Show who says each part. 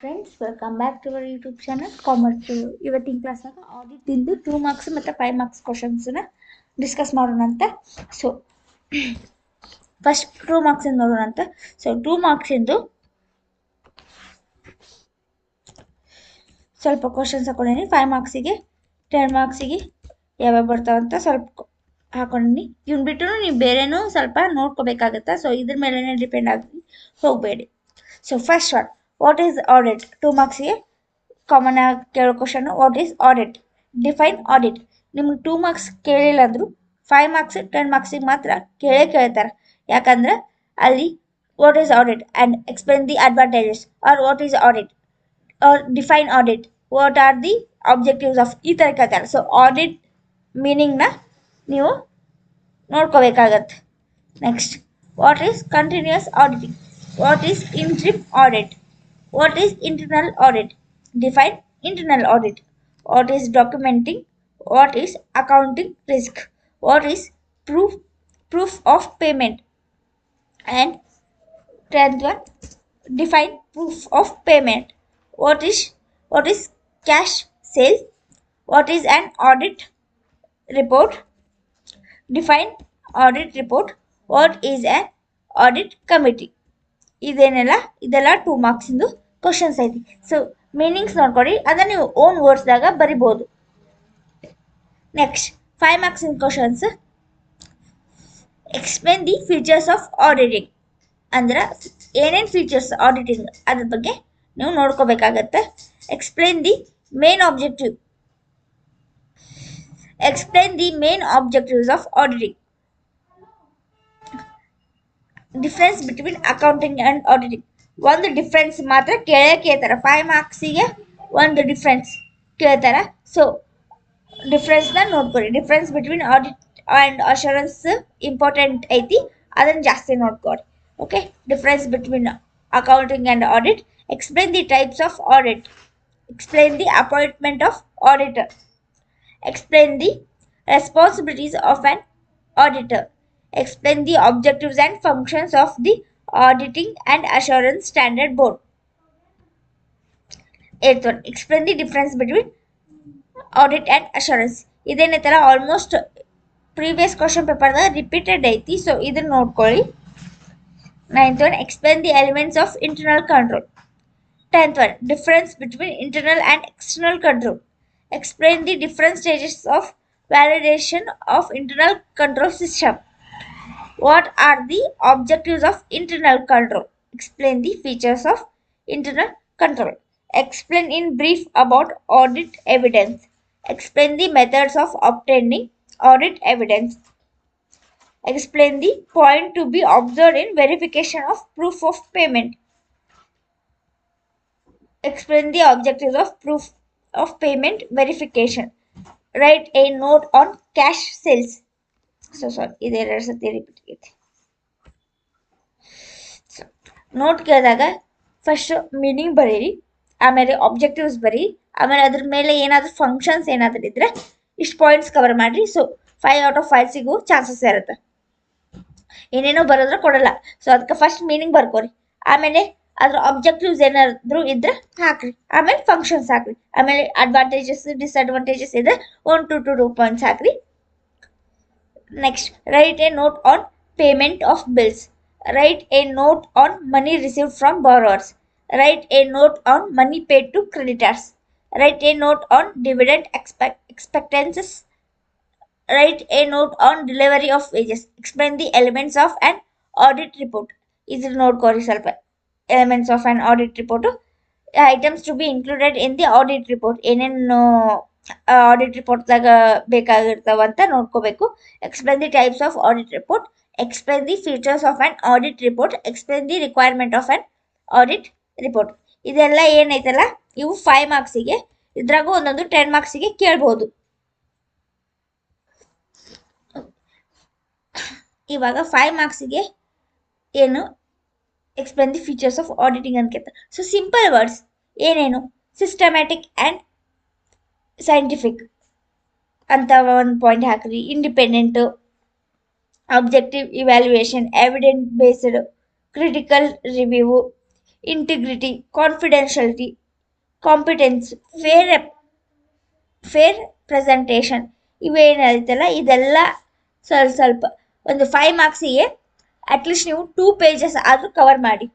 Speaker 1: Friends welcome back to our YouTube channel commerce. ಇವತ್ತಿನ ಕ್ಲಾಸ್ನಾಗ audit ಇಂದು 2 marks ಮತ್ತು 5 marks ಕ್ವಶನ್ಸ್ನ discuss ಮಾಡೋಣ ಅಂತ. ಸೊ ಫಸ್ಟ್ 2 ಮಾರ್ಕ್ಸ್ ನೋಡೋಣ ಅಂತ. ಸೊ 2 ಮಾರ್ಕ್ಸ್ ಇಂದು ಸ್ವಲ್ಪ ಕ್ವಶನ್ಸ್ ಹಾಕೊಂಡಿನಿ. 5 ಮಾರ್ಕ್ಸಿಗೆ 10 ಮಾರ್ಕ್ಸಿಗೆ ಯಾವ್ಯಾವ ಬರ್ತಾವಂತ ಸ್ವಲ್ಪ ಹಾಕೊಂಡಿನಿ. ಇವ್ನ ಬಿಟ್ಟು ನೀವು ಬೇರೆನೂ ಸ್ವಲ್ಪ ನೋಡ್ಕೋಬೇಕಾಗತ್ತಾ. ಸೊ ಇದ್ರ ಮೇಲೇ ಡಿಪೆಂಡ್ ಆಗಿ ಹೋಗಬೇಡಿ. So first one, what is audit? 2 ಮಾರ್ಕ್ಸಿಗೆ ಕಾಮನ್ ಆಗಿ ಕೇಳೋ question, what is audit? Define audit. ನಿಮ್ಗೆ 2 ಮಾರ್ಕ್ಸ್ ಕೇಳಿಲ್ಲ ಅಂದ್ರು 5 ಮಾರ್ಕ್ಸ್ 10 ಮಾರ್ಕ್ಸಿಗೆ ಮಾತ್ರ ಕೇಳ್ತಾರೆ. ಯಾಕಂದ್ರೆ ಅಲ್ಲಿ what is audit and explain the advantages, or what is audit or define audit, what are the objectives of, ಈ ಥರ ಕೇಳ್ತಾರೆ. ಸೊ ಆಡಿಟ್ ಮೀನಿಂಗ್ನ ನೀವು ನೋಡ್ಕೋಬೇಕಾಗತ್ತೆ. Next, what is continuous auditing? What is interim audit? What is internal audit? Define internal audit. What is documenting? What is accounting risk? What is proof of payment? And 10th one, define proof of payment. What is cash sale? What is an audit report? Define audit report. What is an audit committee? ಇದೆಲ್ಲ 2 marks ಇಂದು questions ಐತಿ. So meanings ನೋಡ್ಕೊಡಿ, ಅದನ್ನ ನೀವು own ವರ್ಡ್ಸ್ದಾಗ ಬರಿಬೋದು. Next 5 marks ಇನ್ questions, explain the features of auditing. ಅಂದ್ರೆ ಏನೇನು ಫೀಚರ್ಸ್ ಆಡಿಟಿಂಗ್ ಅದ್ರ ಬಗ್ಗೆ ನೀವು ನೋಡ್ಕೋಬೇಕಾಗತ್ತೆ. Explain the main objective. Explain the main objectives of auditing. Difference between accounting and auditing. ಒಂದು ಡಿಫ್ರೆನ್ಸ್ ಮಾತ್ರ ಕೇಳ್ತಾರೆ. 5 ಮಾರ್ಕ್ಸಿಗೆ ಒಂದು ಡಿಫ್ರೆನ್ಸ್ ಕೇಳ್ತಾರೆ. ಸೊ ಡಿಫ್ರೆನ್ಸ್ನ ನೋಡ್ಕೊರಿ. Difference between audit and assurance important ಐತಿ, ಅದನ್ನು ಜಾಸ್ತಿ ನೋಡ್ಕೊರಿ. Okay, difference between accounting and audit. Explain the types of audit. Explain the appointment of auditor. Explain the responsibilities of an auditor. Explain the objectives and functions of the Auditing and Assurance Standard Board. 8th one, explain the difference between audit and assurance. ಇದೇನೇ ಥರ almost previous question ಪೇಪರ್ದಾಗ repeated ಐತಿ. So ಇದನ್ನ ನೋಡ್ಕೊಳ್ಳಿ. 9th one, explain the elements of internal control. 10th one, difference between internal and external control. Explain the different stages of validation of internal control system. What are the objectives of internal control? Explain the features of internal control. Explain in brief about audit evidence. Explain the methods of obtaining audit evidence. Explain the point to be observed in verification of proof of payment. Explain the objectives of proof of payment verification. Write a note on cash sales. So sorry, ಇದು 2 ಸತಿ repeat ಆಗೈತಿ. Note ಕೇಳಿದಾಗ first meaning ಬರೀರಿ, ಆಮೇಲೆ objectives ಬರೀ, ಆಮೇಲೆ ಅದ್ರ ಮೇಲೆ ಏನಾದರೂ ಫಂಕ್ಷನ್ಸ್ ಏನಾದರೂ ಇದ್ರೆ ಇಷ್ಟು ಪಾಯಿಂಟ್ಸ್ ಕವರ್ ಮಾಡಿರಿ. ಸೊ 5 ಔಟ್ ಆಫ್ 5 ಸಿಗೋ ಚಾನ್ಸಸ್ ಇರುತ್ತೆ. ಏನೇನೋ ಬರೋದ್ರೆ ಕೊಡಲ್ಲ. ಸೊ ಅದಕ್ಕೆ ಫಸ್ಟ್ ಮೀನಿಂಗ್ ಬರ್ಕೋರಿ, ಆಮೇಲೆ ಅದ್ರ ಆಬ್ಜೆಕ್ಟಿವ್ಸ್ ಏನಾದರೂ ಇದ್ರೆ ಹಾಕ್ರಿ, ಆಮೇಲೆ ಫಂಕ್ಷನ್ಸ್ ಹಾಕ್ರಿ, ಆಮೇಲೆ ಅಡ್ವಾಂಟೇಜಸ್ ಡಿಸ್ಅಡ್ವಾಂಟೇಜಸ್ ಇದ್ರೆ 1 to 2 ಪಾಯಿಂಟ್ಸ್ ಹಾಕ್ರಿ. Next, write a note on payment of bills. Write a note on money received from borrowers. Write a note on money paid to creditors. Write a note on dividend expectancies. Write a note on delivery of wages. Explain the elements of an audit report. This ನೋಡ್ಕೋರಿ ಸ್ವಲ್ಪ. Elements of an audit report. Items to be included in the audit report. ಏನೇನು audit ರಿಪೋರ್ಟ್ದಾಗ ಬೇಕಾಗಿರ್ತಾವಂತ ನೋಡ್ಕೋಬೇಕು. Explain the types of audit report. Explain the features of an audit report. Explain the requirement of an audit report. ಇದೆಲ್ಲ ಏನೈತಲ್ಲ ಇವು 5 ಮಾರ್ಕ್ಸಿಗೆ, ಇದ್ರಾಗೂ ಒಂದೊಂದು 10 ಮಾರ್ಕ್ಸಿಗೆ ಕೇಳ್ಬೋದು. ಇವಾಗ 5 ಮಾರ್ಕ್ಸಿಗೆ ಏನು explain the features of auditing ಅಂತ ಕೇಳ್ತಾರೆ. ಸೊ ಸಿಂಪಲ್ ವರ್ಡ್ಸ್ ಏನೇನು, ಸಿಸ್ಟಮ್ಯಾಟಿಕ್ ಆ್ಯಂಡ್ ಸೈಂಟಿಫಿಕ್ ಅಂತ ಒಂದು ಪಾಯಿಂಟ್ ಹಾಕ್ರಿ. Independent, objective evaluation, evidence based, critical review, integrity, confidentiality, competence, fair presentation ಇವೇನೈತಲ್ಲ ಇದೆಲ್ಲ ಸ್ವಲ್ಪ ಸ್ವಲ್ಪ ಒಂದು 5 ಮಾರ್ಕ್ಸಿಗೆ ಅಟ್ಲೀಸ್ಟ್ ನೀವು 2 ಪೇಜಸ್ ಆದರೂ ಕವರ್ ಮಾಡಿ.